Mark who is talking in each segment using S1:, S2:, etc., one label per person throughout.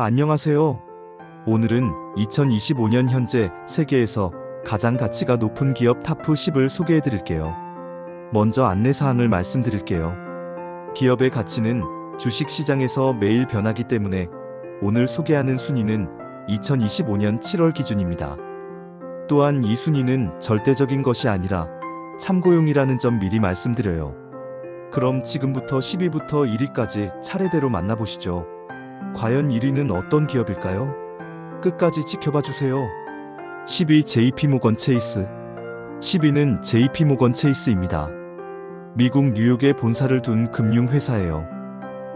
S1: 안녕하세요. 오늘은 2025년 현재 세계에서 가장 가치가 높은 기업 탑 10을 소개해 드릴게요. 먼저 안내사항을 말씀드릴게요. 기업의 가치는 주식 시장에서 매일 변하기 때문에 오늘 소개하는 순위는 2025년 7월 기준입니다. 또한 이 순위는 절대적인 것이 아니라 참고용이라는 점 미리 말씀드려요. 그럼 지금부터 10위부터 1위까지 차례대로 만나보시죠. 과연 1위는 어떤 기업일까요? 끝까지 지켜봐 주세요. 10위 JP모건 체이스. 10위는 JP모건 체이스입니다. 미국 뉴욕에 본사를 둔 금융회사예요.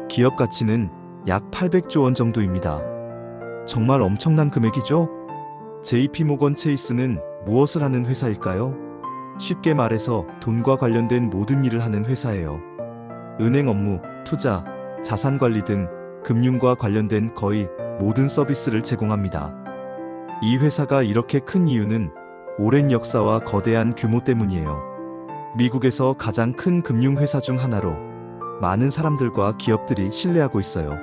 S1: 기업 가치는 약 800조 원 정도입니다. 정말 엄청난 금액이죠? JP모건 체이스는 무엇을 하는 회사일까요? 쉽게 말해서 돈과 관련된 모든 일을 하는 회사예요. 은행 업무, 투자, 자산 관리 등 금융과 관련된 거의 모든 서비스를 제공합니다. 이 회사가 이렇게 큰 이유는 오랜 역사와 거대한 규모 때문이에요. 미국에서 가장 큰 금융회사 중 하나로 많은 사람들과 기업들이 신뢰하고 있어요.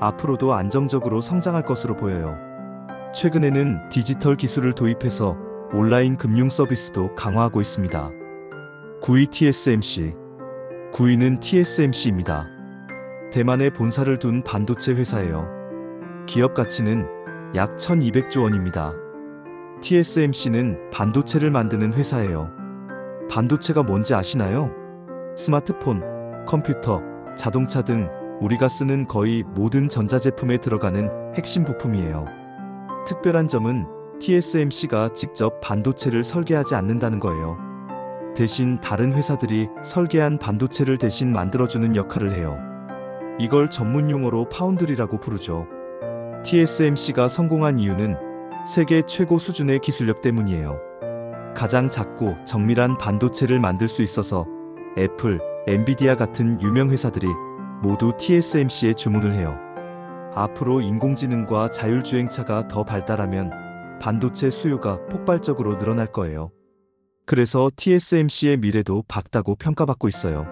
S1: 앞으로도 안정적으로 성장할 것으로 보여요. 최근에는 디지털 기술을 도입해서 온라인 금융 서비스도 강화하고 있습니다. 9위 TSMC. 9위는 TSMC입니다. 대만에 본사를 둔 반도체 회사예요. 기업 가치는 약 1200조 원입니다. TSMC는 반도체를 만드는 회사예요. 반도체가 뭔지 아시나요? 스마트폰, 컴퓨터, 자동차 등 우리가 쓰는 거의 모든 전자제품에 들어가는 핵심 부품이에요. 특별한 점은 TSMC가 직접 반도체를 설계하지 않는다는 거예요. 대신 다른 회사들이 설계한 반도체를 대신 만들어주는 역할을 해요. 이걸 전문 용어로 파운드리라고 부르죠. TSMC가 성공한 이유는 세계 최고 수준의 기술력 때문이에요. 가장 작고 정밀한 반도체를 만들 수 있어서 애플, 엔비디아 같은 유명 회사들이 모두 TSMC에 주문을 해요. 앞으로 인공지능과 자율주행차가 더 발달하면 반도체 수요가 폭발적으로 늘어날 거예요. 그래서 TSMC의 미래도 밝다고 평가받고 있어요.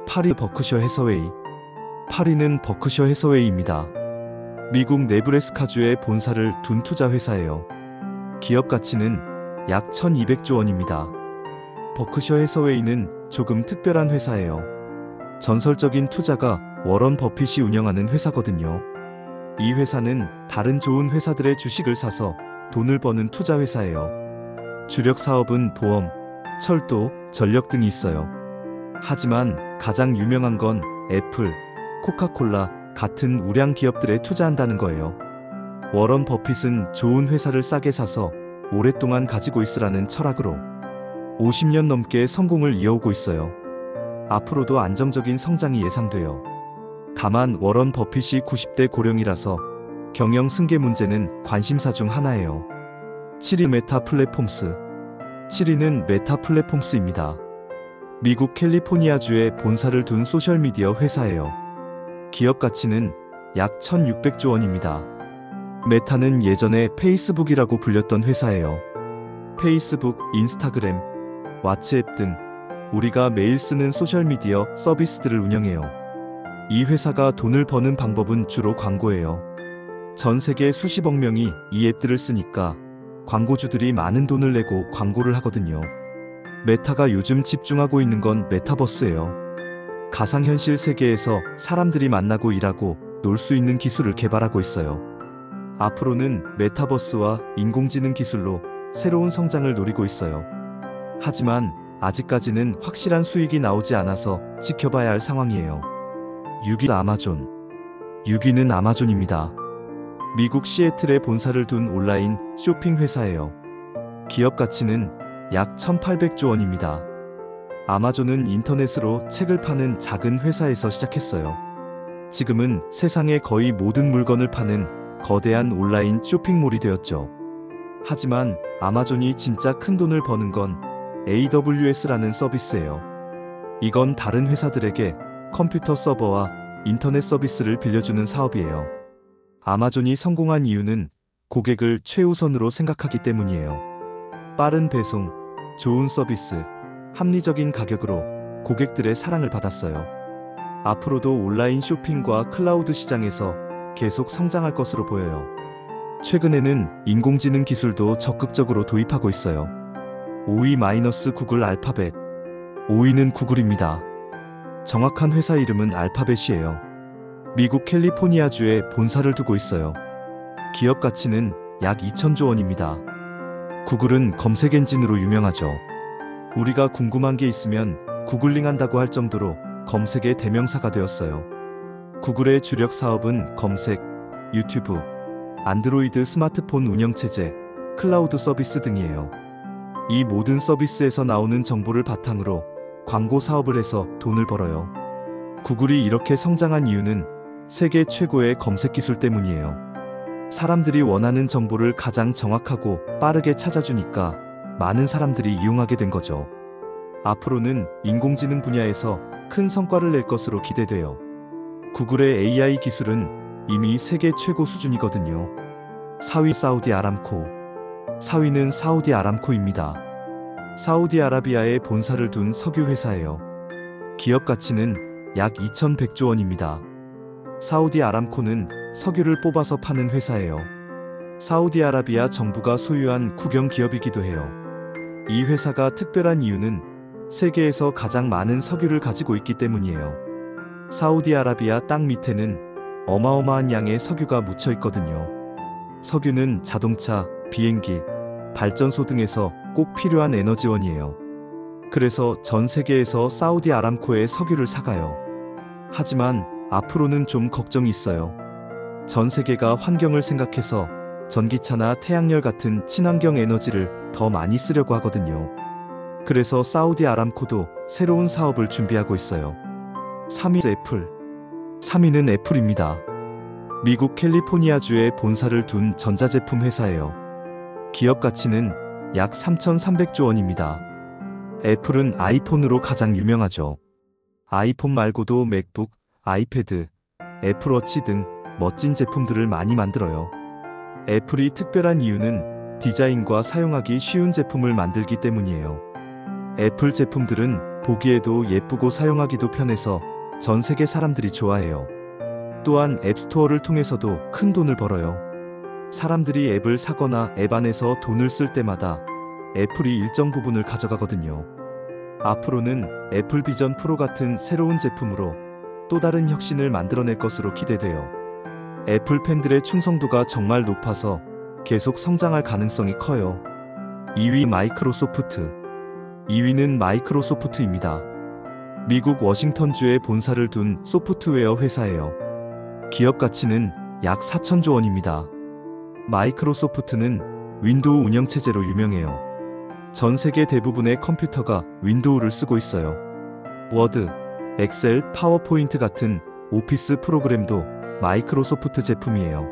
S1: 8위 버크셔 해서웨이. 8위는 버크셔 해서웨이입니다. 미국 네브래스카주에 본사를 둔 투자 회사예요. 기업 가치는 약 1200조 원입니다. 버크셔 해서웨이는 조금 특별한 회사예요. 전설적인 투자가 워런 버핏이 운영하는 회사거든요. 이 회사는 다른 좋은 회사들의 주식을 사서 돈을 버는 투자 회사예요. 주력 사업은 보험, 철도, 전력 등이 있어요. 하지만 가장 유명한 건 애플, 코카콜라 같은 우량 기업들에 투자한다는 거예요. 워런 버핏은 좋은 회사를 싸게 사서 오랫동안 가지고 있으라는 철학으로 50년 넘게 성공을 이어오고 있어요. 앞으로도 안정적인 성장이 예상돼요. 다만 워런 버핏이 90대 고령이라서 경영 승계 문제는 관심사 중 하나예요. 7위 메타 플랫폼스. 7위는 메타 플랫폼스입니다. 미국 캘리포니아주에 본사를 둔 소셜미디어 회사예요. 기업 가치는 약 1600조 원입니다. 메타는 예전에 페이스북이라고 불렸던 회사예요. 페이스북, 인스타그램, 왓츠앱 등 우리가 매일 쓰는 소셜미디어 서비스들을 운영해요. 이 회사가 돈을 버는 방법은 주로 광고예요. 전 세계 수십억 명이 이 앱들을 쓰니까 광고주들이 많은 돈을 내고 광고를 하거든요. 메타가 요즘 집중하고 있는 건 메타버스예요. 가상현실 세계에서 사람들이 만나고 일하고 놀 수 있는 기술을 개발하고 있어요. 앞으로는 메타버스와 인공지능 기술로 새로운 성장을 노리고 있어요. 하지만 아직까지는 확실한 수익이 나오지 않아서 지켜봐야 할 상황이에요. 6위 아마존. 6위는 아마존입니다. 미국 시애틀에 본사를 둔 온라인 쇼핑 회사예요. 기업 가치는 약 1800조 원입니다. 아마존은 인터넷으로 책을 파는 작은 회사에서 시작했어요. 지금은 세상의 거의 모든 물건을 파는 거대한 온라인 쇼핑몰이 되었죠. 하지만 아마존이 진짜 큰 돈을 버는 건 AWS라는 서비스예요. 이건 다른 회사들에게 컴퓨터 서버와 인터넷 서비스를 빌려주는 사업이에요. 아마존이 성공한 이유는 고객을 최우선으로 생각하기 때문이에요. 빠른 배송, 좋은 서비스, 합리적인 가격으로 고객들의 사랑을 받았어요. 앞으로도 온라인 쇼핑과 클라우드 시장에서 계속 성장할 것으로 보여요. 최근에는 인공지능 기술도 적극적으로 도입하고 있어요. 5위 구글 알파벳. 5위는 구글입니다. 정확한 회사 이름은 알파벳이에요. 미국 캘리포니아주에 본사를 두고 있어요. 기업 가치는 약 2천조 원입니다. 구글은 검색 엔진으로 유명하죠. 우리가 궁금한 게 있으면 구글링 한다고 할 정도로 검색의 대명사가 되었어요. 구글의 주력 사업은 검색, 유튜브, 안드로이드 스마트폰 운영체제, 클라우드 서비스 등이에요. 이 모든 서비스에서 나오는 정보를 바탕으로 광고 사업을 해서 돈을 벌어요. 구글이 이렇게 성장한 이유는 세계 최고의 검색 기술 때문이에요. 사람들이 원하는 정보를 가장 정확하고 빠르게 찾아주니까 많은 사람들이 이용하게 된 거죠. 앞으로는 인공지능 분야에서 큰 성과를 낼 것으로 기대돼요. 구글의 AI 기술은 이미 세계 최고 수준이거든요. 4위 사우디 아람코. 4위는 사우디 아람코입니다. 사우디아라비아에 본사를 둔 석유 회사예요. 기업 가치는 약 2,100조 원입니다. 사우디 아람코는 석유를 뽑아서 파는 회사예요. 사우디아라비아 정부가 소유한 국영 기업이기도 해요. 이 회사가 특별한 이유는 세계에서 가장 많은 석유를 가지고 있기 때문이에요. 사우디아라비아 땅 밑에는 어마어마한 양의 석유가 묻혀 있거든요. 석유는 자동차, 비행기, 발전소 등에서 꼭 필요한 에너지원이에요. 그래서 전 세계에서 사우디 아람코의 석유를 사가요. 하지만 앞으로는 좀 걱정이 있어요. 전 세계가 환경을 생각해서 전기차나 태양열 같은 친환경 에너지를 더 많이 쓰려고 하거든요. 그래서 사우디 아람코도 새로운 사업을 준비하고 있어요. 3위 애플. 3위는 애플입니다. 미국 캘리포니아주에 본사를 둔 전자제품 회사예요. 기업 가치는 약 3,300조 원입니다. 애플은 아이폰으로 가장 유명하죠. 아이폰 말고도 맥북, 아이패드, 애플워치 등 멋진 제품들을 많이 만들어요. 애플이 특별한 이유는 디자인과 사용하기 쉬운 제품을 만들기 때문이에요. 애플 제품들은 보기에도 예쁘고 사용하기도 편해서 전 세계 사람들이 좋아해요. 또한 앱스토어를 통해서도 큰 돈을 벌어요. 사람들이 앱을 사거나 앱 안에서 돈을 쓸 때마다 애플이 일정 부분을 가져가거든요. 앞으로는 애플 비전 프로 같은 새로운 제품으로 또 다른 혁신을 만들어낼 것으로 기대돼요. 애플 팬들의 충성도가 정말 높아서 계속 성장할 가능성이 커요. 2위 마이크로소프트. 2위는 마이크로소프트입니다. 미국 워싱턴주에 본사를 둔 소프트웨어 회사예요. 기업 가치는 약 4천조 원입니다. 마이크로소프트는 윈도우 운영체제로 유명해요. 전 세계 대부분의 컴퓨터가 윈도우를 쓰고 있어요. 워드, 엑셀, 파워포인트 같은 오피스 프로그램도 마이크로소프트 제품이에요.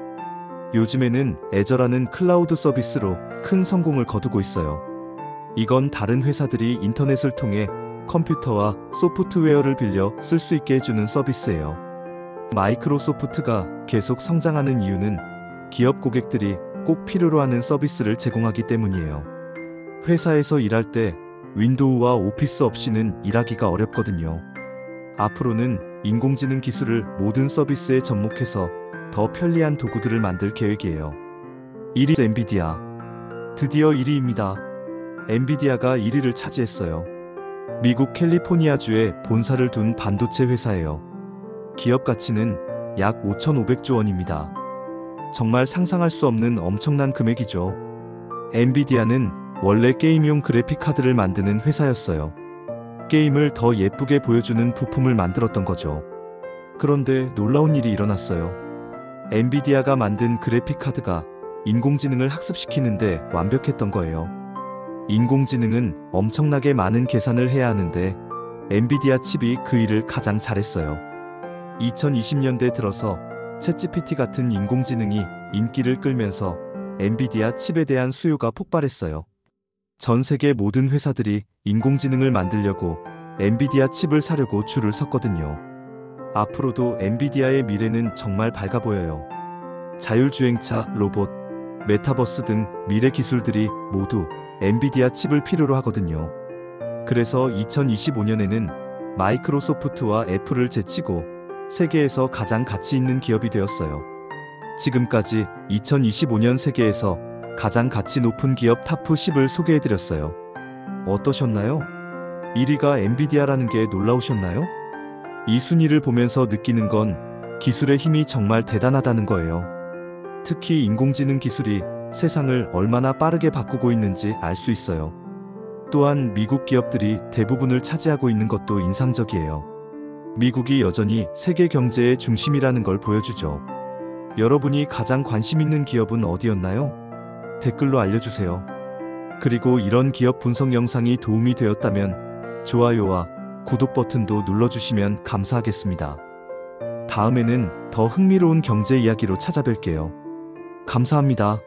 S1: 요즘에는 애저라는 클라우드 서비스로 큰 성공을 거두고 있어요. 이건 다른 회사들이 인터넷을 통해 컴퓨터와 소프트웨어를 빌려 쓸 수 있게 해주는 서비스예요. 마이크로소프트가 계속 성장하는 이유는 기업 고객들이 꼭 필요로 하는 서비스를 제공하기 때문이에요. 회사에서 일할 때 윈도우와 오피스 없이는 일하기가 어렵거든요. 앞으로는 인공지능 기술을 모든 서비스에 접목해서 더 편리한 도구들을 만들 계획이에요. 1위 엔비디아. 드디어 1위입니다. 엔비디아가 1위를 차지했어요. 미국 캘리포니아주에 본사를 둔 반도체 회사예요. 기업 가치는 약 5,500조 원입니다. 정말 상상할 수 없는 엄청난 금액이죠. 엔비디아는 원래 게임용 그래픽 카드를 만드는 회사였어요. 게임을 더 예쁘게 보여주는 부품을 만들었던 거죠. 그런데 놀라운 일이 일어났어요. 엔비디아가 만든 그래픽 카드가 인공지능을 학습시키는데 완벽했던 거예요. 인공지능은 엄청나게 많은 계산을 해야 하는데 엔비디아 칩이 그 일을 가장 잘했어요. 2020년대 들어서 챗GPT 같은 인공지능이 인기를 끌면서 엔비디아 칩에 대한 수요가 폭발했어요. 전 세계 모든 회사들이 인공지능을 만들려고 엔비디아 칩을 사려고 줄을 섰거든요. 앞으로도 엔비디아의 미래는 정말 밝아 보여요. 자율주행차, 로봇, 메타버스 등 미래 기술들이 모두 엔비디아 칩을 필요로 하거든요. 그래서 2025년에는 마이크로소프트와 애플을 제치고 세계에서 가장 가치 있는 기업이 되었어요. 지금까지 2025년 세계에서 가장 가치 높은 기업 탑 10을 소개해드렸어요. 어떠셨나요? 1위가 엔비디아라는 게 놀라우셨나요? 이 순위를 보면서 느끼는 건 기술의 힘이 정말 대단하다는 거예요. 특히 인공지능 기술이 세상을 얼마나 빠르게 바꾸고 있는지 알 수 있어요. 또한 미국 기업들이 대부분을 차지하고 있는 것도 인상적이에요. 미국이 여전히 세계 경제의 중심이라는 걸 보여주죠. 여러분이 가장 관심 있는 기업은 어디였나요? 댓글로 알려주세요. 그리고 이런 기업 분석 영상이 도움이 되었다면 좋아요와 구독 버튼도 눌러주시면 감사하겠습니다. 다음에는 더 흥미로운 경제 이야기로 찾아뵐게요. 감사합니다.